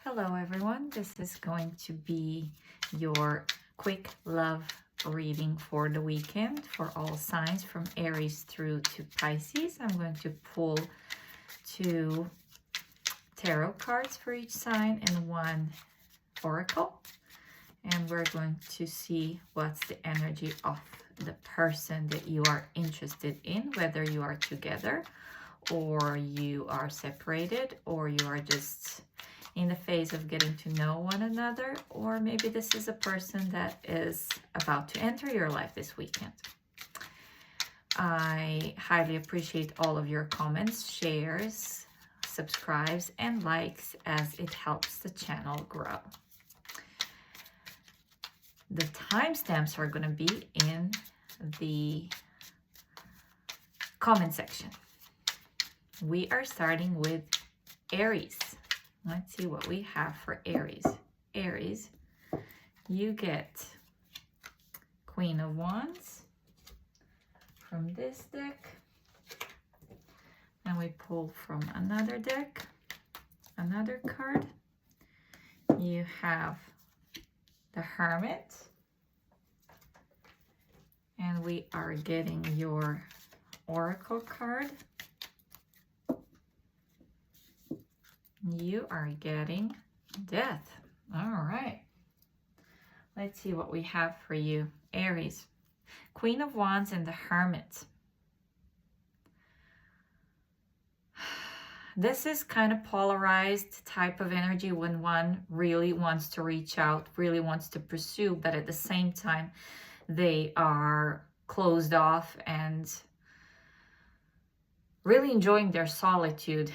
Hello everyone, this is going to be your quick love reading for the weekend for all signs from Aries through to Pisces. I'm going to pull 2 tarot cards for each sign and 1 oracle. And we're going to see what's the energy of the person that you are interested in, whether you are together or you are separated or you are just in the phase of getting to know one another, or maybe this is a person that is about to enter your life this weekend. I highly appreciate all of your comments, shares, subscribes, and likes as it helps the channel grow. The timestamps are going to be in the comment section. We are starting with Aries. Let's see what we have for Aries. Aries, you get Queen of Wands from this deck. And we pull from another deck, another card. You have the Hermit. And we are getting your Oracle card. You are getting Death. All right. Let's see what we have for you. Aries, Queen of Wands and the Hermit. This is kind of polarized type of energy when one really wants to reach out, really wants to pursue, but at the same time, they are closed off and really enjoying their solitude.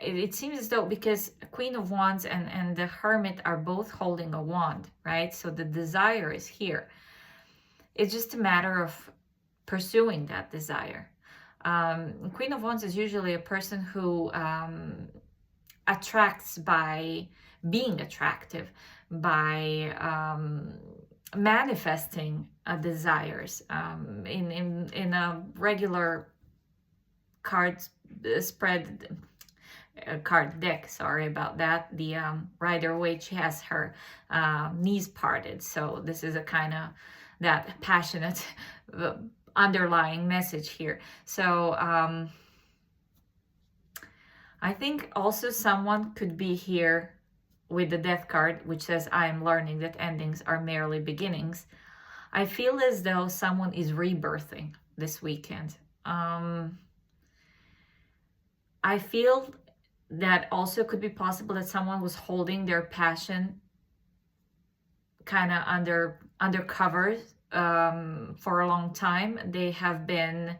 It seems as though, because Queen of Wands and the Hermit are both holding a wand, right? So the desire is here. It's just a matter of pursuing that desire. Queen of Wands is usually a person who attracts by being attractive, by manifesting desires. In a regular card spread, card deck, sorry about that, the Rider-Waite, she has her knees parted, so this is a kind of that passionate underlying message here. So I think also someone could be here with the Death card, which says, I am learning that endings are merely beginnings. I feel as though someone is rebirthing this weekend. I feel that also could be possible that someone was holding their passion kind of under covers for a long time. They have been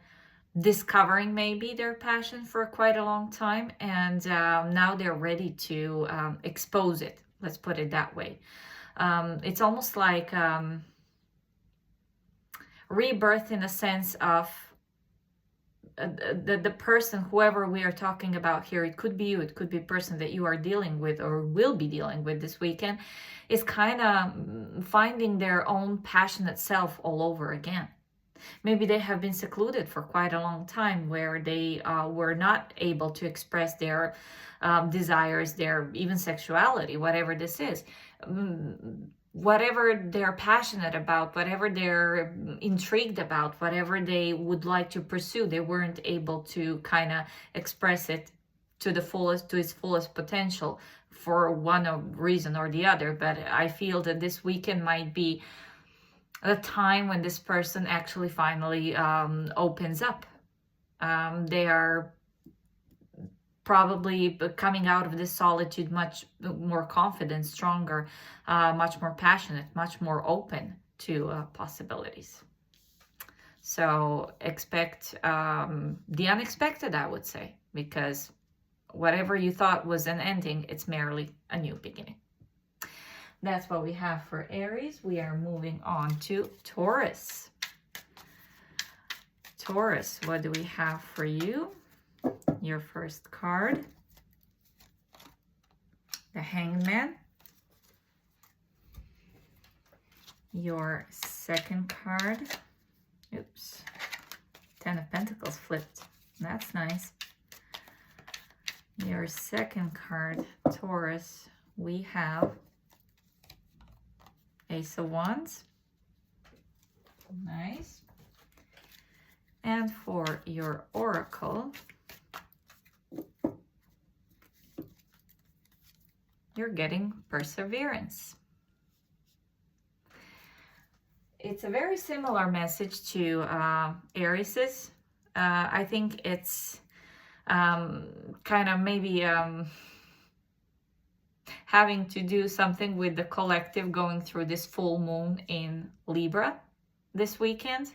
discovering maybe their passion for quite a long time, and now they're ready to expose it. Let's put it that way. It's almost like rebirth in a sense of the person, whoever we are talking about here, it could be you, it could be a person that you are dealing with or will be dealing with this weekend, is kind of finding their own passionate self all over again. Maybe they have been secluded for quite a long time, where they were not able to express their desires, their even sexuality, whatever this is. Whatever they're passionate about, whatever they're intrigued about, whatever they would like to pursue, they weren't able to kind of express it to the fullest, to its fullest potential for one reason or the other. But I feel that this weekend might be the time when this person actually finally opens up. They are probably coming out of this solitude much more confident, stronger, much more passionate, much more open to possibilities. So expect the unexpected, I would say, because whatever you thought was an ending, it's merely a new beginning. That's what we have for Aries. We are moving on to Taurus. Taurus, what do we have for you? Your first card, the Hangman. Your second card, oops, Ten of Pentacles flipped. That's nice. Your second card, Taurus, we have Ace of Wands. Nice. And for your Oracle, you're getting Perseverance. It's a very similar message to Aries'. I think it's kind of maybe having to do something with the collective going through this full moon in Libra this weekend.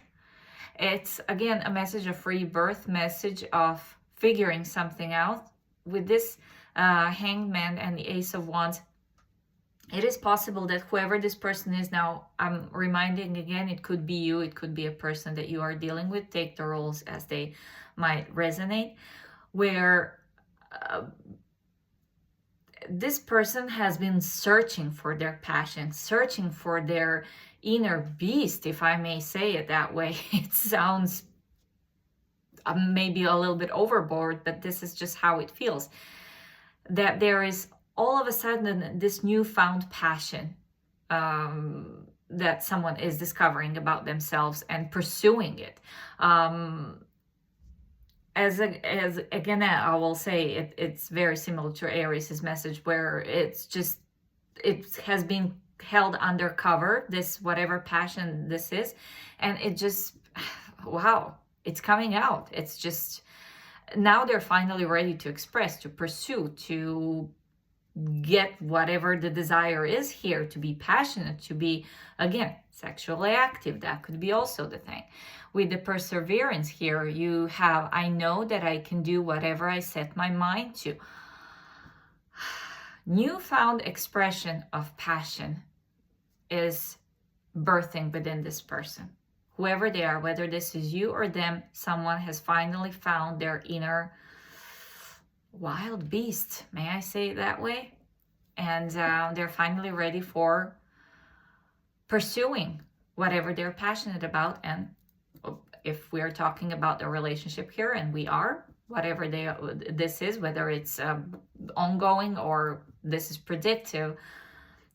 It's again a message of rebirth, message of figuring something out. With this Hanged Man and the Ace of Wands, it is possible that whoever this person is now, I'm reminding again, it could be you, it could be a person that you are dealing with. Take the roles as they might resonate, where this person has been searching for their passion, searching for their inner beast, if I may say it that way. It sounds maybe a little bit overboard, but this is just how it feels. That there is all of a sudden this newfound passion that someone is discovering about themselves and pursuing it. As again, I will say it's very similar to Aries' message, where it's just, it has been held undercover, this whatever passion this is, and it just, wow, it's coming out. It's just, now they're finally ready to express, to pursue, to get whatever the desire is here, to be passionate, to be, again, sexually active. That could be also the thing. With the Perseverance here, you have, I know that I can do whatever I set my mind to. Newfound expression of passion is birthing within this person. Whoever they are, whether this is you or them, someone has finally found their inner wild beast, may I say it that way? And they're finally ready for pursuing whatever they're passionate about. And if we're talking about the relationship here, and we are, whatever this is, whether it's ongoing, or this is predictive,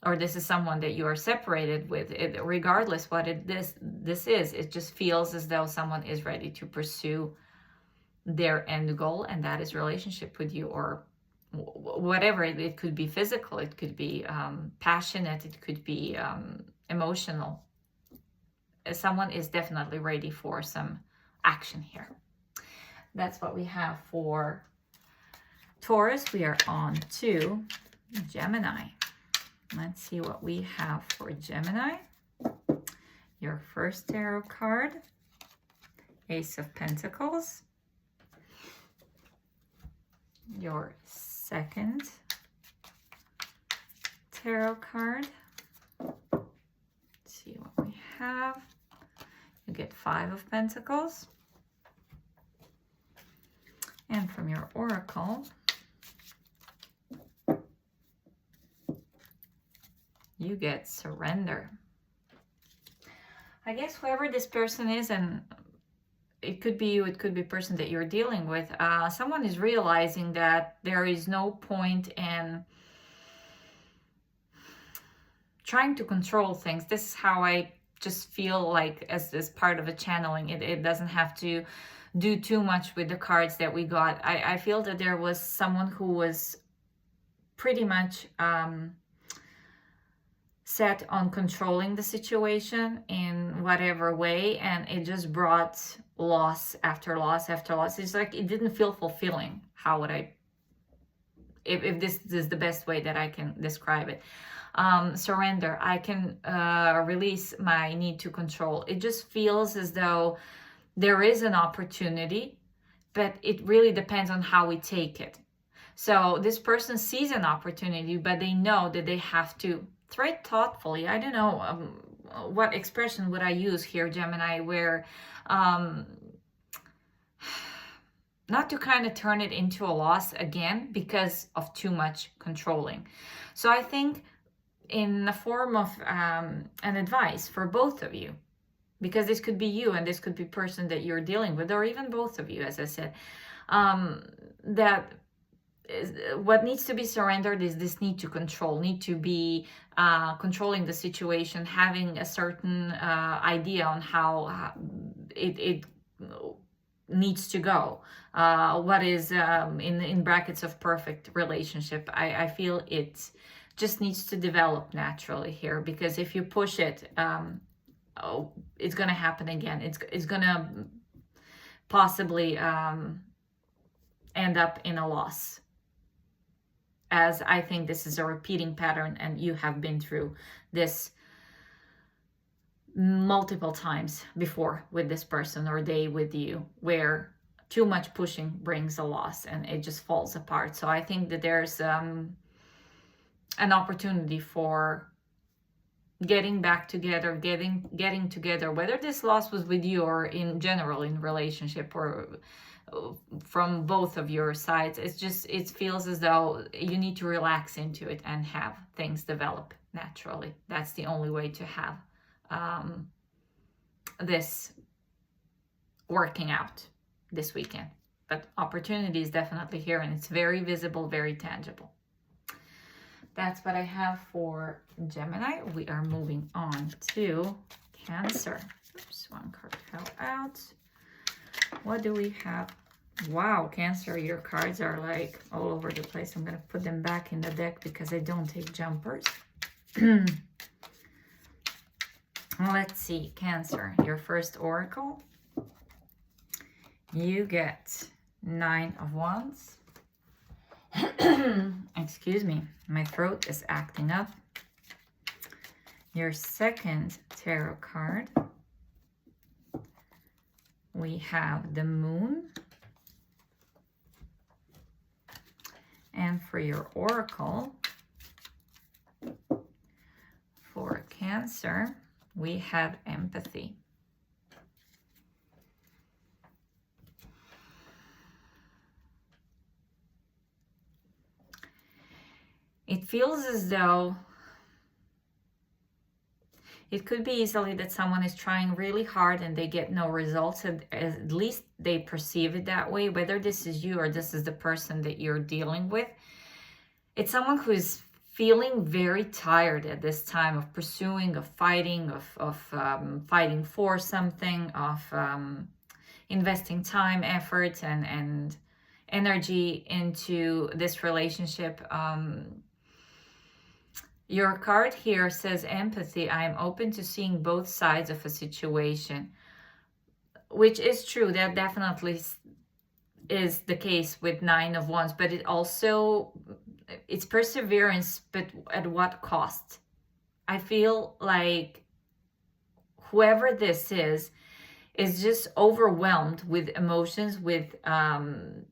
or this is someone that you are separated with, regardless what this is, it just feels as though someone is ready to pursue their end goal, and that is relationship with you, or whatever. It could be physical, it could be passionate, it could be emotional. Someone is definitely ready for some action here. That's what we have for Taurus. We are on to Gemini. Let's see what we have for Gemini. Your first tarot card, Ace of Pentacles. Your second tarot card. Let's see what we have. You get Five of Pentacles. And from your Oracle, you get Surrender. I guess whoever this person is, and it could be you, it could be a person that you're dealing with, someone is realizing that there is no point in trying to control things. This is how I just feel like, as part of a channeling. It doesn't have to do too much with the cards that we got. I feel that there was someone who was pretty much set on controlling the situation in whatever way, and it just brought loss after loss after loss. It's like it didn't feel fulfilling. How would I, if this is the best way that I can describe it. Surrender. I can release my need to control. It just feels as though there is an opportunity, but it really depends on how we take it. So this person sees an opportunity, but they know that they have to tread thoughtfully. I don't know what expression would I use here, Gemini, where not to kind of turn it into a loss again because of too much controlling. So I think in the form of an advice for both of you, because this could be you and this could be person that you're dealing with, or even both of you, as I said, that what needs to be surrendered is this need to control, need to be controlling the situation, having a certain idea on how it needs to go. What is in brackets of perfect relationship. I feel it just needs to develop naturally here, because if you push it, it's gonna happen again. It's gonna possibly end up in a loss, as I think this is a repeating pattern, and you have been through this multiple times before with this person, or they with you, where too much pushing brings a loss and it just falls apart. So I think that there's an opportunity for getting back together, getting together, whether this loss was with you or in general in relationship, or from both of your sides. It feels as though you need to relax into it and have things develop naturally. That's the only way to have this working out this weekend. But opportunity is definitely here, and it's very visible, very tangible. That's what I have for Gemini. We are moving on to Cancer. Oops, one card fell out. What do we have? Wow, Cancer, your cards are like all over the place. I'm going to put them back in the deck because I don't take jumpers. Let's see, Cancer, your first oracle. You get 9 of Wands. Excuse me, my throat is acting up. Your second tarot card, we have the Moon. And for your oracle, for Cancer, we have Empathy. It feels as though it could be easily that someone is trying really hard and they get no results. At least they perceive it that way. Whether this is you or this is the person that you're dealing with, it's someone who is feeling very tired at this time of pursuing, of fighting, of fighting for something, of investing time, effort, and energy into this relationship. Your card here says empathy. I am open to seeing both sides of a situation, which is true. That definitely is the case with 9 of Wands, but it also, it's perseverance, but at what cost? I feel like whoever this is just overwhelmed with emotions, with time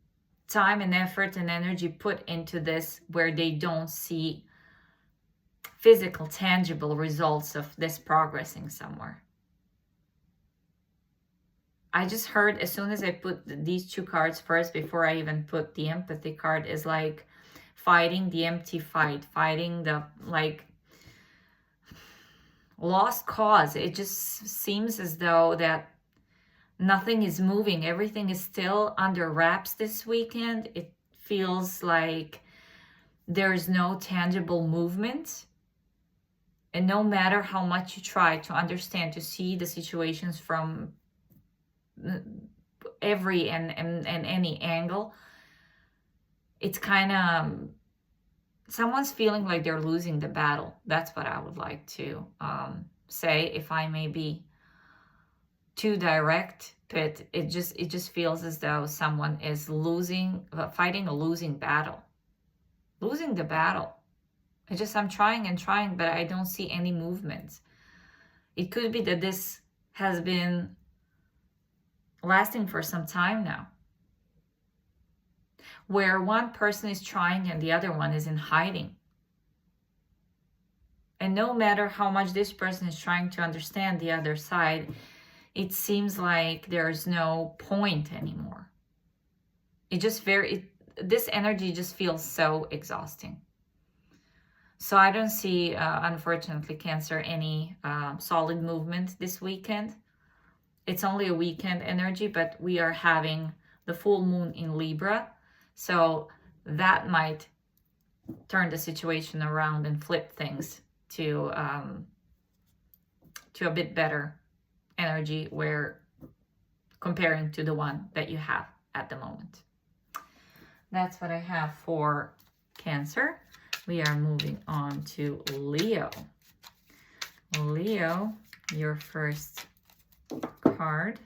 and effort and energy put into this, where they don't see physical, tangible results of this progressing somewhere. I just heard, as soon as I put these 2 cards first, before I even put the empathy card, is like fighting the empty fight, fighting the like lost cause. It just seems as though that nothing is moving. Everything is still under wraps this weekend. It feels like there is no tangible movement. And no matter how much you try to understand, to see the situations from every and any angle, it's kind of, someone's feeling like they're losing the battle. That's what I would like to say, if I may be too direct, but it just feels as though someone is fighting a losing battle. Losing the battle. I'm trying and trying, but I don't see any movement. It could be that this has been lasting for some time now, where one person is trying and the other one is in hiding. And no matter how much this person is trying to understand the other side, it seems like there's no point anymore. This energy just feels so exhausting. So I don't see, unfortunately, Cancer, any solid movement this weekend. It's only a weekend energy, but we are having the full moon in Libra. So that might turn the situation around and flip things to a bit better energy, where comparing to the one that you have at the moment. That's what I have for Cancer. We are moving on to Leo. Leo, your first card.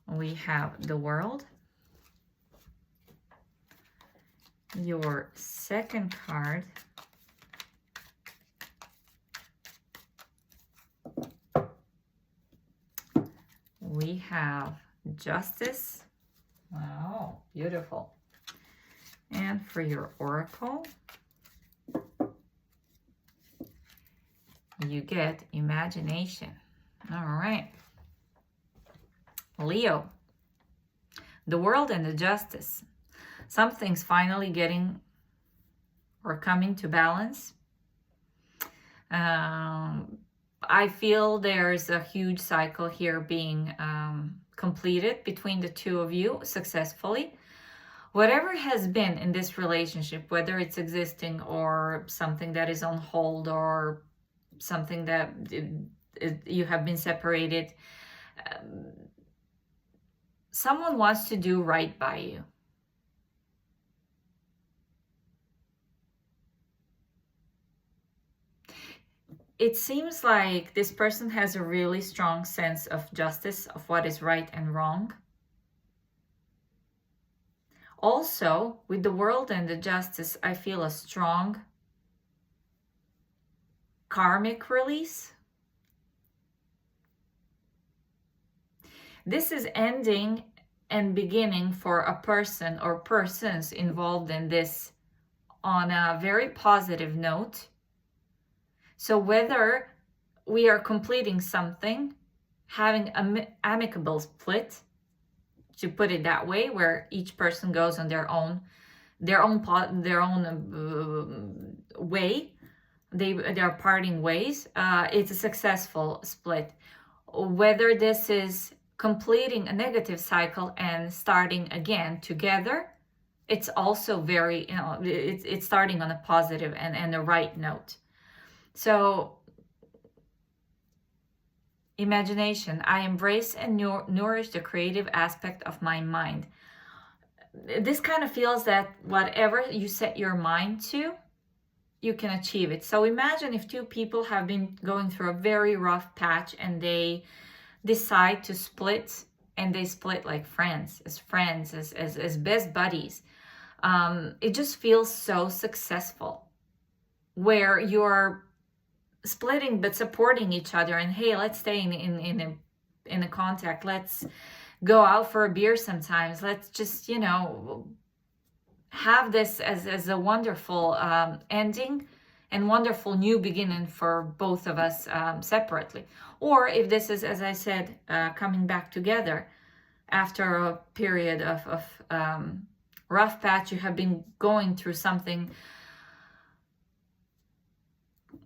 We have the World. Your second card, we have Justice. Wow, beautiful. And for your Oracle, you get Imagination. All right. Leo, the World and the Justice. Something's finally getting or coming to balance. I feel there's a huge cycle here being completed between the two of you successfully. Whatever has been in this relationship, whether it's existing or something that is on hold or something that you have been separated, someone wants to do right by you. It seems like this person has a really strong sense of justice, of what is right and wrong. Also, with the World and the Justice, I feel a strong karmic release. This is ending and beginning for a person or persons involved in this on a very positive note. So whether we are completing something, having an amicable split, to put it that way, where each person goes on their own way, they're parting ways, it's a successful split. Whether this is completing a negative cycle and starting again together, it's also very, it's starting on a positive and a right note. So, Imagination. I embrace and nourish the creative aspect of my mind. This kind of feels that whatever you set your mind to, you can achieve it. So imagine if two people have been going through a very rough patch and they decide to split, and they split like friends, as best buddies. It just feels so successful, where you're splitting but supporting each other, and hey, let's stay in a contact, let's go out for a beer sometimes, let's just have this as a wonderful ending and wonderful new beginning for both of us separately. Or if this is, as I said, coming back together after a period of rough patch, you have been going through something,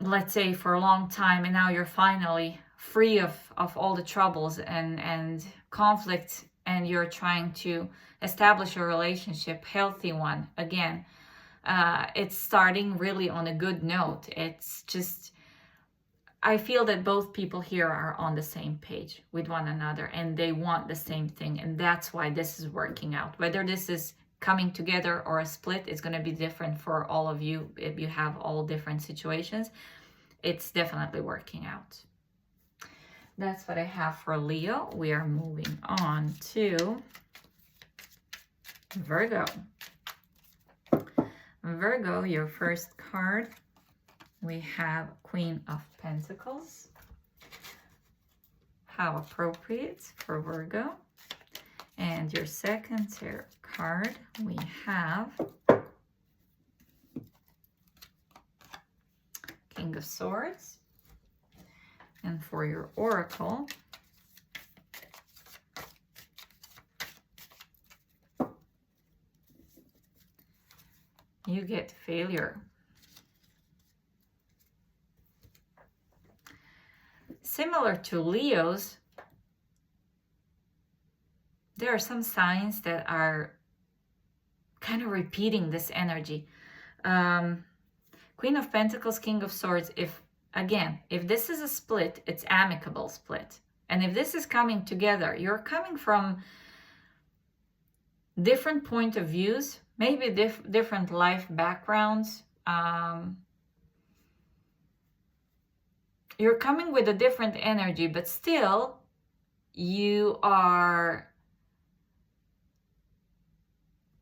let's say, for a long time, and now you're finally free of all the troubles and conflict, and you're trying to establish a relationship, healthy one again. It's starting really on a good note. It's just, I feel that both people here are on the same page with one another, and they want the same thing, and that's why this is working out. Whether this is coming together or a split, it's going to be different for all of you. If you have all different situations, it's definitely working out. That's what I have for Leo. We are moving on to Virgo. Virgo, your first card, we have Queen of Pentacles. How appropriate for Virgo. And your second tarot card, we have King of Swords. And for your Oracle, you get Failure. Similar to Leo's, there are some signs that are kind of repeating this energy. Queen of Pentacles, King of Swords. If this is a split, it's amicable split. And if this is coming together, you're coming from different point of views, maybe different life backgrounds. You're coming with a different energy, but still you are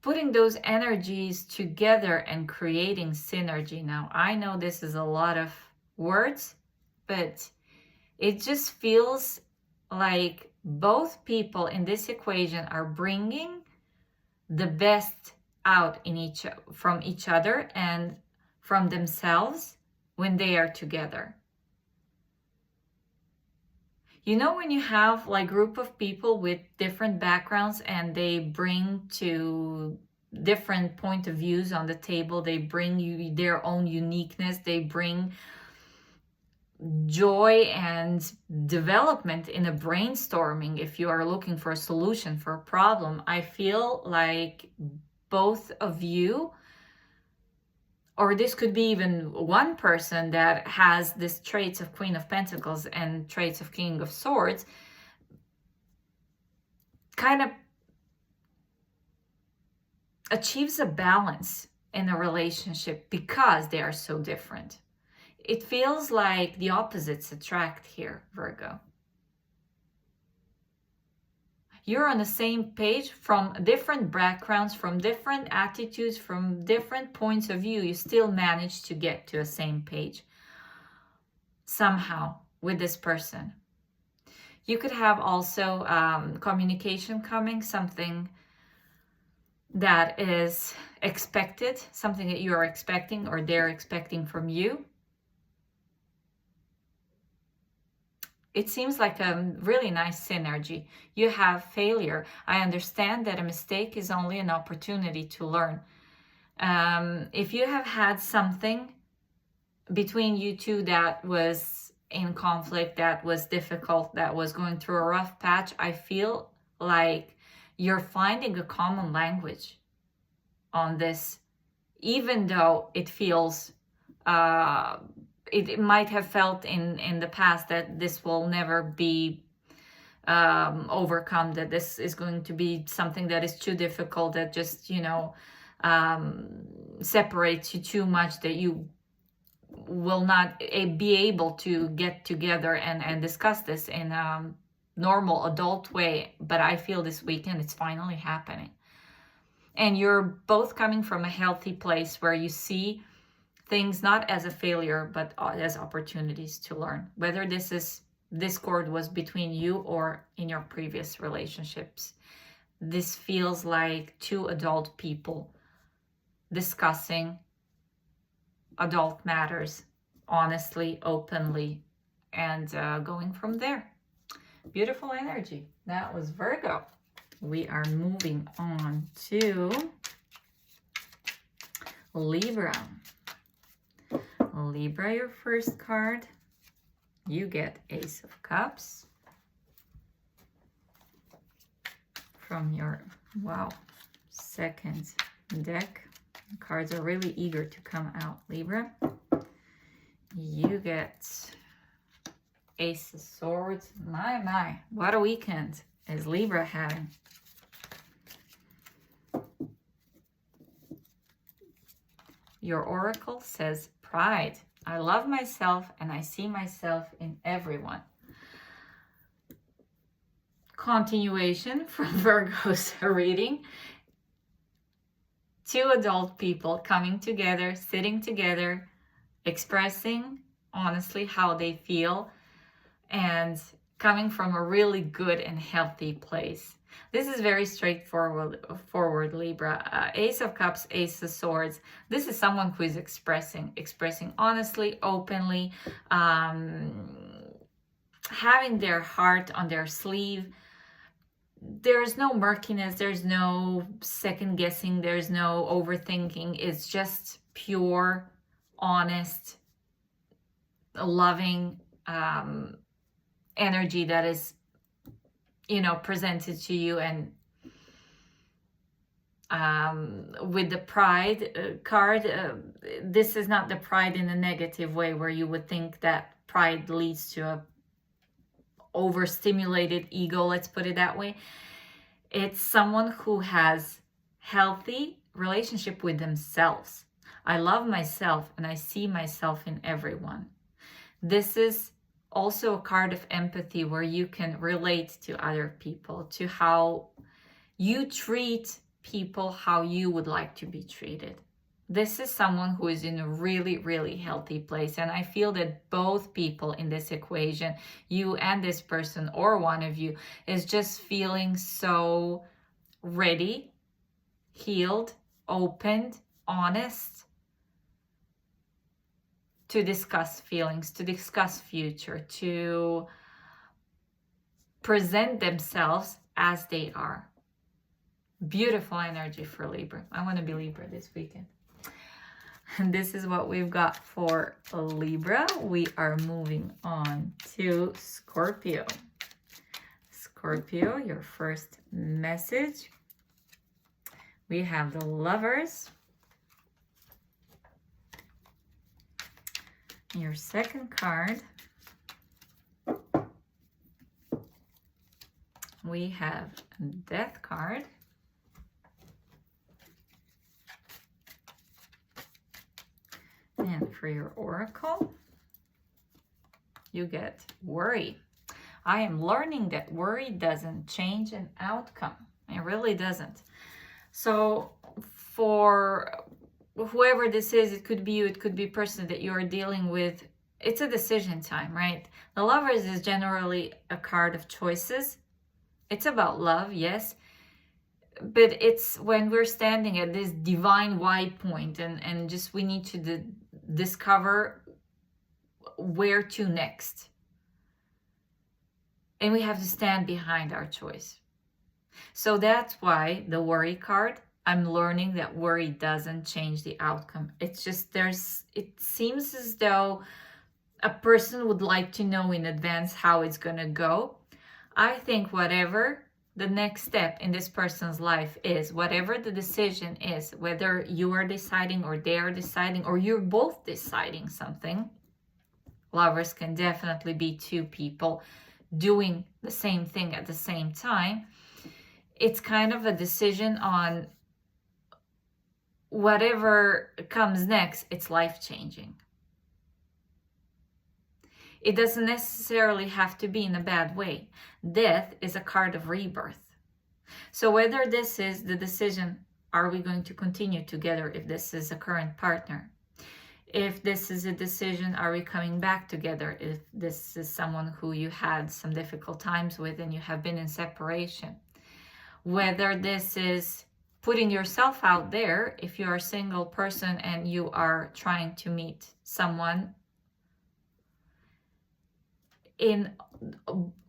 putting those energies together and creating synergy. Now, I know this is a lot of words, but it just feels like both people in this equation are bringing the best out from each other and from themselves when they are together. You know, when you have like group of people with different backgrounds and they bring to different point of views on the table, they bring you their own uniqueness, they bring joy and development in a brainstorming. If you are looking for a solution for a problem, I feel like both of you, or this could be even one person that has this traits of Queen of Pentacles and traits of King of Swords, kind of achieves a balance in a relationship because they are so different. It feels like the opposites attract here, Virgo. You're on the same page from different backgrounds, from different attitudes, from different points of view. You still manage to get to a same page somehow with this person. You could have also communication coming, something that is expected, something that you are expecting or they're expecting from you. It seems like a really nice synergy. You have failure. I understand that a mistake is only an opportunity to learn. If you have had something between you two that was in conflict, that was difficult, that was going through a rough patch, I feel like you're finding a common language on this, even though it feels it might have felt in the past that this will never be overcome, that this is going to be something that is too difficult, that just, you know, separates you too much, that you will not be able to get together and discuss this in a normal adult way. But I feel this weekend it's finally happening. And you're both coming from a healthy place where you see things not as a failure, but as opportunities to learn. Whether this discord was between you or in your previous relationships. This feels like two adult people discussing adult matters honestly, openly, and going from there. Beautiful energy. That was Virgo. We are moving on to Libra. Libra, your first card. You get Ace of Cups from your, wow, second deck. The cards are really eager to come out, Libra. You get Ace of Swords. My, what a weekend is Libra having. Your oracle says pride. I love myself and I see myself in everyone. Continuation from Virgo's reading. Two adult people coming together, sitting together, expressing honestly how they feel and coming from a really good and healthy place. This is very straightforward, Libra. Ace of Cups, Ace of Swords. This is someone who is expressing honestly, openly, having their heart on their sleeve. There's no murkiness, there's no second guessing, there's no overthinking. It's just pure, honest, loving energy that is, you know, presented to you, and With the pride card, this is not the pride in a negative way where you would think that pride leads to a overstimulated ego, let's put it that way. It's someone who has healthy relationship with themselves. I love myself and I see myself in everyone. This is also a card of empathy where you can relate to other people, to how you treat people, how you would like to be treated. This is someone who is in a really, really healthy place. And I feel that both people in this equation, you and this person or one of you, is just feeling so ready, healed, opened, honest to discuss feelings, to discuss future, to present themselves as they are. Beautiful energy for Libra. I want to be Libra this weekend. And this is what we've got for Libra. We are moving on to Scorpio. Scorpio, your first message. We have the Lovers. Your second card. We have Death card. And for your oracle, you get Worry. I am learning that worry doesn't change an outcome. It really doesn't. So for whoever this is, it could be you, it could be a person that you are dealing with. It's a decision time, right? The Lovers is generally a card of choices. It's about love, yes. But it's when we're standing at this divine wide point and just we need to discover where to next. And we have to stand behind our choice. So that's why the Worry card, I'm learning that worry doesn't change the outcome. It's just it seems as though a person would like to know in advance how it's going to go. I think whatever the next step in this person's life is, whatever the decision is, whether you are deciding or they are deciding or you're both deciding something, Lovers can definitely be two people doing the same thing at the same time. It's kind of a decision on whatever comes next, it's life-changing. It doesn't necessarily have to be in a bad way. Death is a card of rebirth. So whether this is the decision, are we going to continue together if this is a current partner? If this is a decision, are we coming back together? If this is someone who you had some difficult times with and you have been in separation. Whether this is putting yourself out there, if you are a single person and you are trying to meet someone. In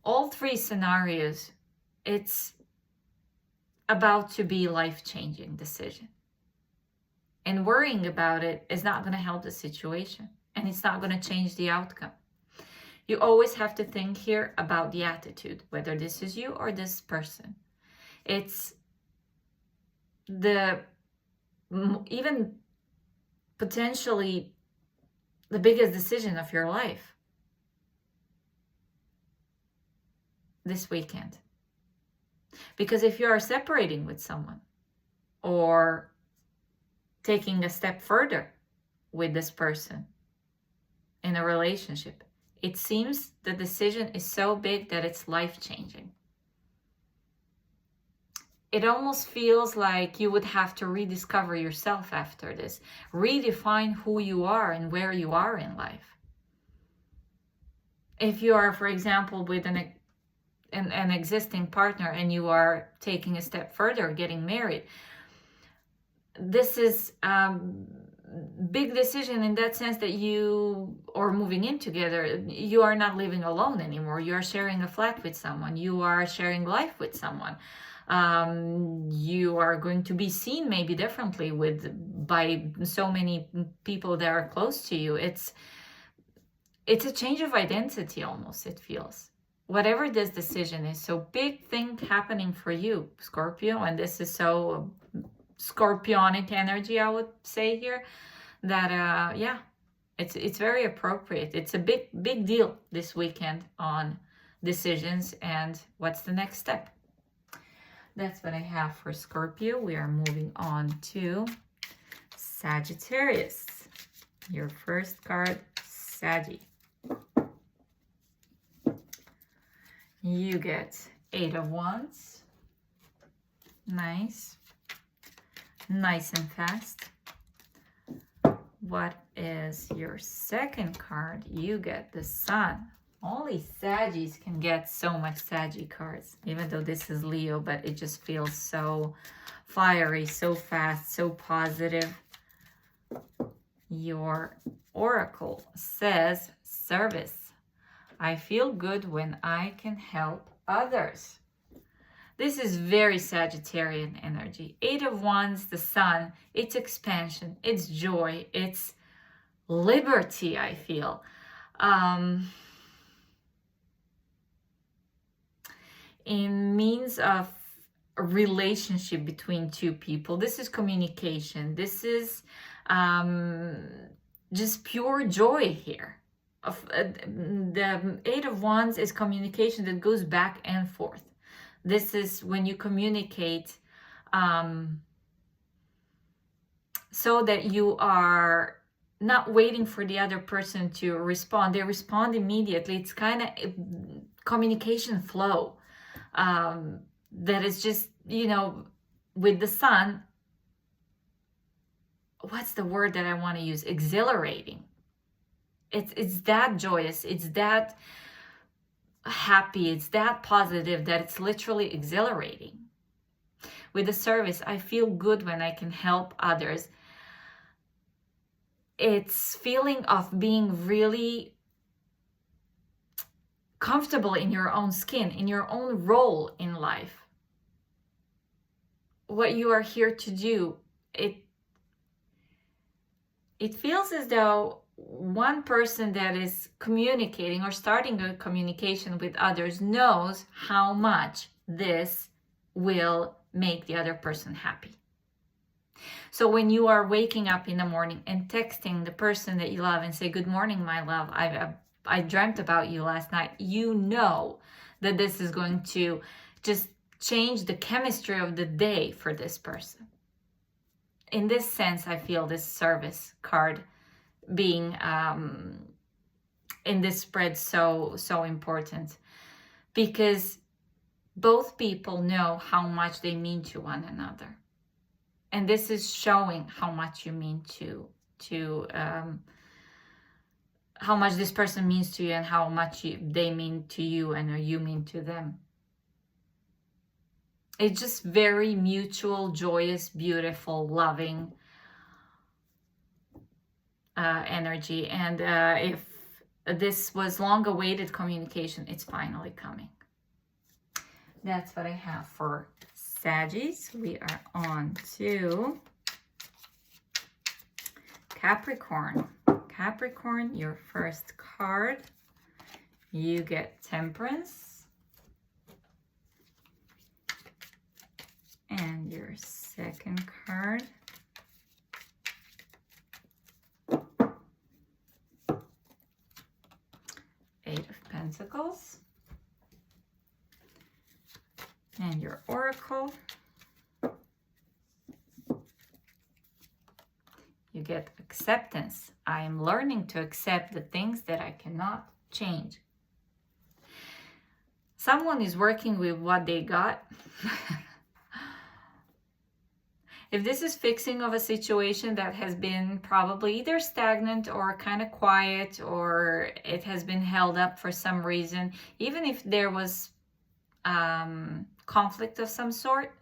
all three scenarios, it's about to be a life-changing decision. And worrying about it is not going to help the situation. And it's not going to change the outcome. You always have to think here about the attitude, whether this is you or this person. It's even potentially the biggest decision of your life. This weekend. Because if you are separating with someone or taking a step further with this person in a relationship, it seems the decision is so big that it's life-changing. It almost feels like you would have to rediscover yourself after this, redefine who you are and where you are in life. If you are, for example, with an existing partner and you are taking a step further, getting married, this is big decision in that sense that you, or moving in together, you are not living alone anymore. You are sharing a flat with someone. You are sharing life with someone. You are going to be seen maybe differently by so many people that are close to you. It's a change of identity almost, it feels. Whatever this decision is, so big thing happening for you, Scorpio, and this is so scorpionic energy, I would say here, that yeah, it's very appropriate. It's a big deal this weekend on decisions and what's the next step. That's what I have for Scorpio. We are moving on to Sagittarius. Your first card, Saggy. You get 8 of Wands. Nice. Nice and fast. What is your second card? You get the Sun. Only Saggies can get so much Saggy cards, even though this is Leo, but it just feels so fiery, so fast, so positive. Your Oracle says service. I feel good when I can help others. This is very Sagittarian energy. 8 of Wands, the Sun, it's expansion, it's joy, it's liberty, I feel. In means of a relationship between two people. This is communication. This is just pure joy here. The 8 of Wands is communication that goes back and forth. This is when you communicate so that you are not waiting for the other person to respond. They respond immediately. It's kind of communication flow. That is just, you know, with the Sun, what's the word that I want to use? Exhilarating. It's that joyous, it's that happy, it's that positive that it's literally exhilarating. With the service, I feel good when I can help others. It's feeling of being really comfortable in your own skin, in your own role in life. What you are here to do, it feels as though one person that is communicating or starting a communication with others knows how much this will make the other person happy. So when you are waking up in the morning and texting the person that you love and say, "Good morning, my love, I dreamt about you last night," you know that this is going to just change the chemistry of the day for this person. In this sense, I feel this service card being in this spread so important, because both people know how much they mean to one another, and this is showing how much you mean to how much this person means to you and how much they mean to you and you mean to them. It's just very mutual, joyous, beautiful, loving energy. And if this was long-awaited communication, it's finally coming. That's what I have for Saggies. We are on to Capricorn. Capricorn, your first card, you get Temperance. And your second card, Eight of Pentacles. And your Oracle, you get Acceptance. I am learning to accept the things that I cannot change. Someone is working with what they got. If this is fixing of a situation that has been probably either stagnant or kind of quiet, or it has been held up for some reason, even if there was conflict of some sort,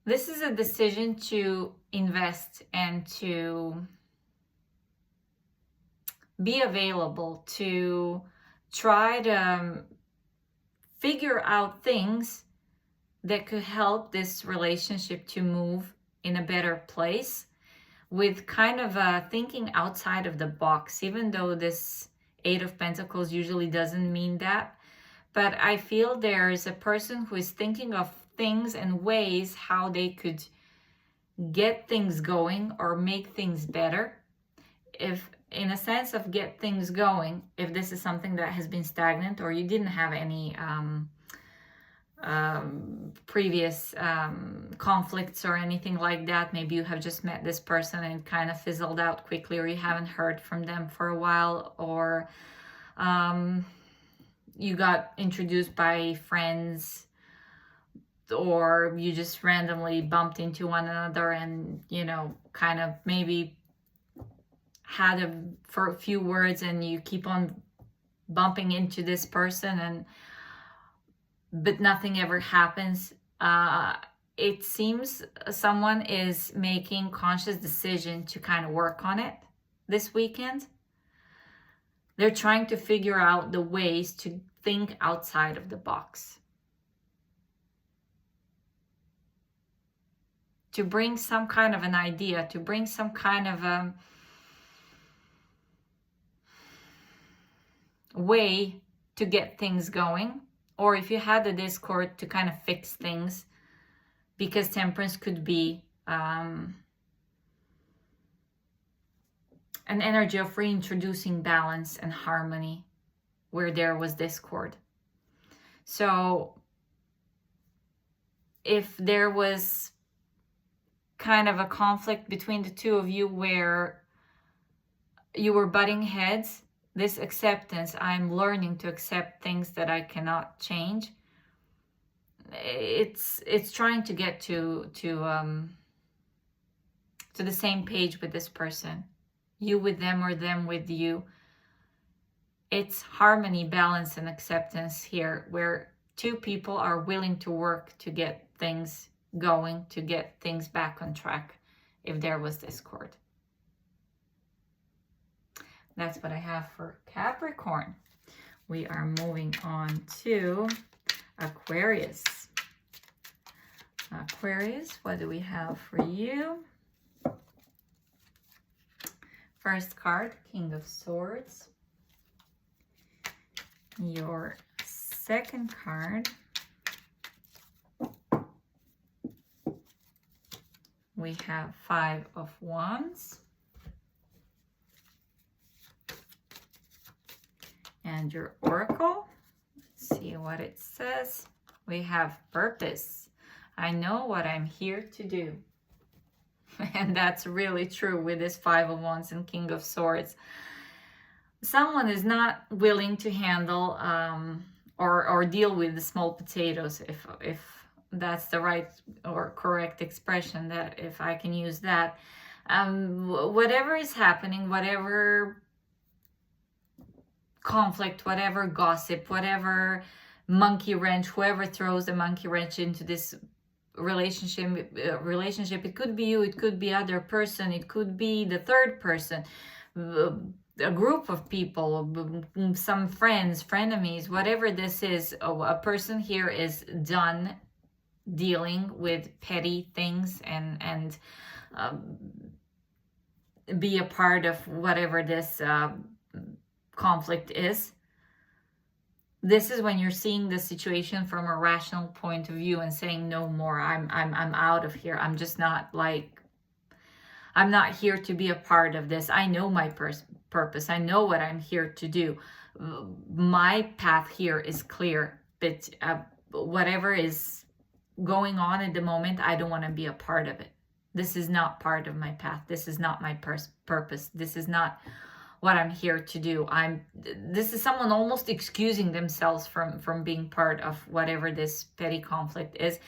this is a decision to invest and to be available, to try to figure out things that could help this relationship to move in a better place, with kind of thinking outside of the box, even though this Eight of Pentacles usually doesn't mean that. But I feel there is a person who is thinking of things and ways how they could get things going or make things better. If in a sense of get things going, if this is something that has been stagnant or you didn't have any previous conflicts or anything like that, maybe you have just met this person and it kind of fizzled out quickly, or you haven't heard from them for a while, or you got introduced by friends, or you just randomly bumped into one another and, you know, kind of maybe had for a few words, and you keep on bumping into this person, but nothing ever happens. It seems someone is making conscious decision to kind of work on it this weekend. They're trying to figure out the ways to think outside of the box, to bring some kind of an idea, to bring some kind of a way to get things going. Or if you had the discord, to kind of fix things, because temperance could be an energy of reintroducing balance and harmony where there was discord. So if there was kind of a conflict between the two of you where you were butting heads, this acceptance, I'm learning to accept things that I cannot change. It's trying to get to the same page with this person. You with them or them with you. It's harmony, balance, and acceptance here, where two people are willing to work to get things going, to get things back on track if there was discord. That's what I have for Capricorn. We are moving on to Aquarius. Aquarius, what do we have for you? First card, King of Swords. Your second card, we have Five of Wands. And your oracle, let's see what it says. We have purpose. I know what I'm here to do. And that's really true with this Five of Wands and King of Swords. Someone is not willing to handle or deal with the small potatoes, if that's the right or correct expression, that if I can use that. Whatever is happening, whatever conflict, whatever gossip, whatever monkey wrench, whoever throws the monkey wrench into this relationship, it could be you, it could be other person, it could be the third person, a group of people, some friends, frenemies, whatever this is. A person here is done dealing with petty things and be a part of whatever this conflict is. This is when you're seeing the situation from a rational point of view and saying, no more, I'm out of here. I'm just not like, I'm not here to be a part of this. I know my purpose. I know what I'm here to do. My path here is clear, but whatever is going on at the moment, I don't want to be a part of it. This is not part of my path. This is not my purpose. This is not what I'm here to do. This is someone almost excusing themselves from being part of whatever this petty conflict is.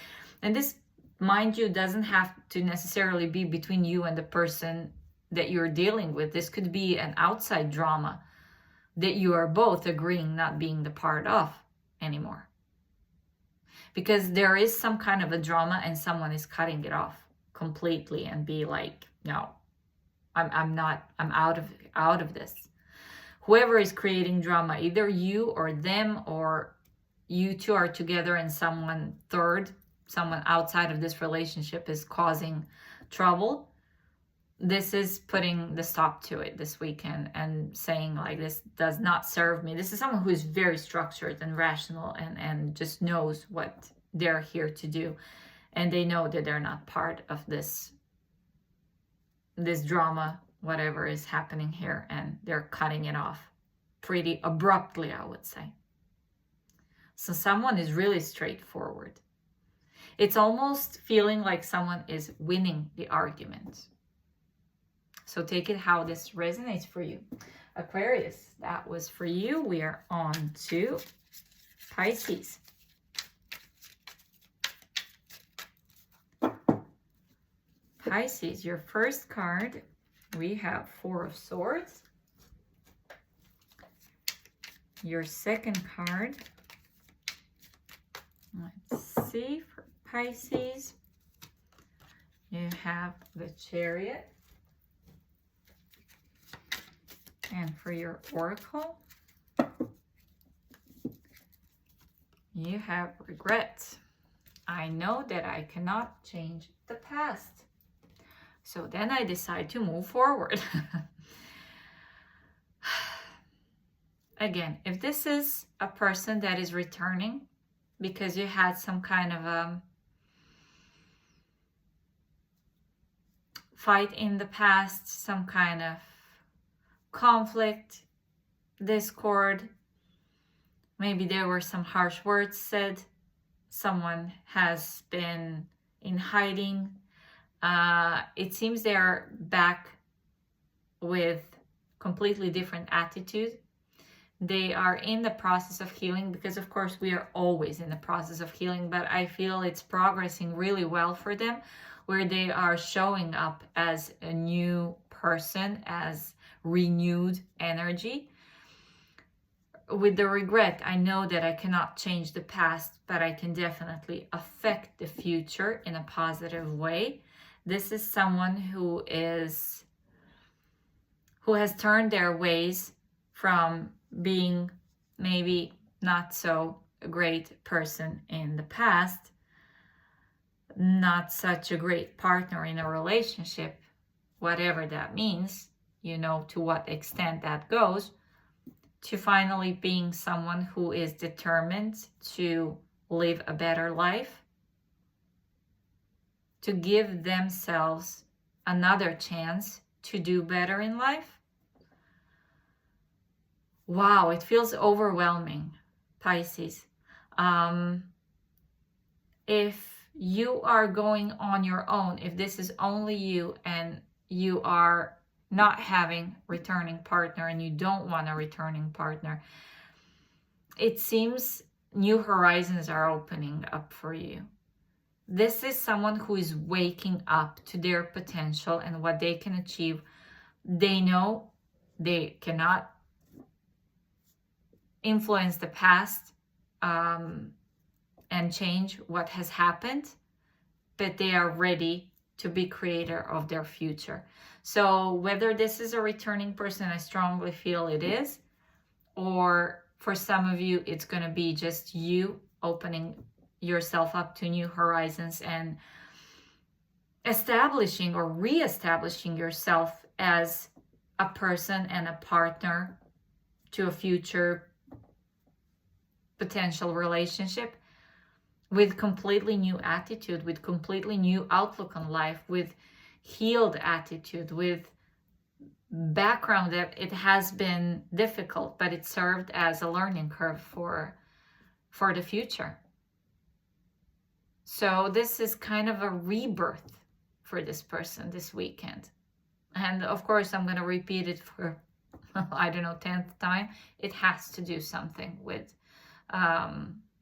And this, mind you, doesn't have to necessarily be between you and the person that you're dealing with. This could be an outside drama that you are both agreeing not being the part of anymore. Because there is some kind of a drama and someone is cutting it off completely and be like, no, I'm out of this. Whoever is creating drama, either you or them, or you two are together and someone outside of this relationship is causing trouble. This is putting the stop to it this weekend and saying, like, this does not serve me. This is someone who is very structured and rational and just knows what they're here to do. And they know that they're not part of this drama, whatever is happening here, and they're cutting it off pretty abruptly, I would say. So someone is really straightforward. It's almost feeling like someone is winning the argument. So take it how this resonates for you. Aquarius, that was for you. We are on to Pisces. Pisces, your first card, we have Four of Swords. Your second card, let's see, for Pisces, you have the Chariot. And for your oracle, you have regret. I know that I cannot change the past. So then I decide to move forward. Again, if this is a person that is returning because you had some kind of fight in the past, some kind of conflict, discord, maybe there were some harsh words said, someone has been in hiding, it seems they're back with completely different attitude. They are in the process of healing, because of course we are always in the process of healing, but I feel it's progressing really well for them, where they are showing up as a new person, as renewed energy. With the regret, I know that I cannot change the past, but I can definitely affect the future in a positive way. This is someone who has turned their ways from being maybe not so a great person in the past, not such a great partner in a relationship, whatever that means, you know, to what extent that goes, to finally being someone who is determined to live a better life, to give themselves another chance to do better in life. Wow, it feels overwhelming, Pisces. If you are going on your own, if this is only you and you are not having returning partner and you don't want a returning partner, it seems new horizons are opening up for you. This is someone who is waking up to their potential and what they can achieve. They know they cannot influence the past and change what has happened, but they are ready to be creator of their future. So whether this is a returning person, I strongly feel it is, or for some of you, it's going to be just you opening yourself up to new horizons and establishing or re-establishing yourself as a person and a partner to a future potential relationship with completely new attitude, with completely new outlook on life, with healed attitude, with background that it has been difficult, but it served as a learning curve for the future. So this is kind of a rebirth for this person this weekend. And of course, I'm going to repeat it for, I don't know, 10th time. It has to do something with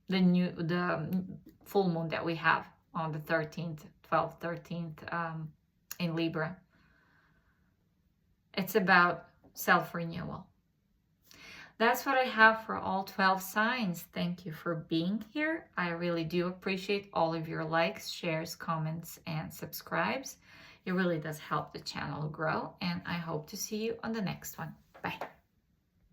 the full moon that we have on the 13th, 12th, 13th in Libra. It's about self-renewal. That's what I have for all 12 signs. Thank you for being here. I really do appreciate all of your likes, shares, comments, and subscribes. It really does help the channel grow, and I hope to see you on the next one. Bye.